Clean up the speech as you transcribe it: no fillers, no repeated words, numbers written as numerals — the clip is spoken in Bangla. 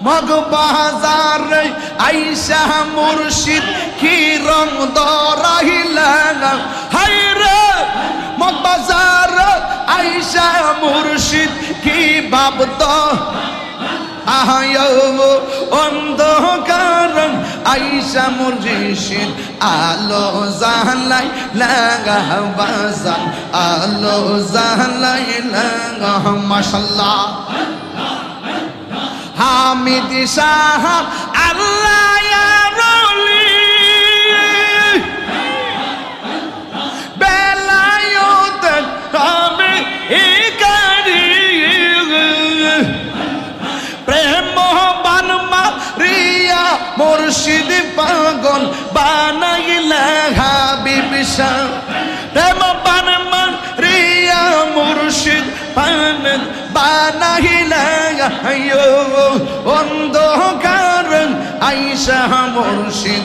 মগবাজারে আইসা মুর্শিদ কি রং দরাইলা হায়রে মগবাজারে আইসা মুর্শিদ কি বাবদ আহায়ো অন্ধকার আইসা মুর্শিদ আলো জালাই লাগা বাজান আলো জালাই লাগা মাশাআল্লাহ হামিদ সাহাব আল্লাহ ইয়া রলি বেলায়ত তবে ইকারি প্রেম বান মারিয়া মুর্শিদ পাগল বানাইলা হাবিব শাহ প্রেম বান মারিয়া মুর্শিদ পাগল বানাইলা অন্ধকার আইসা মুর্শিদ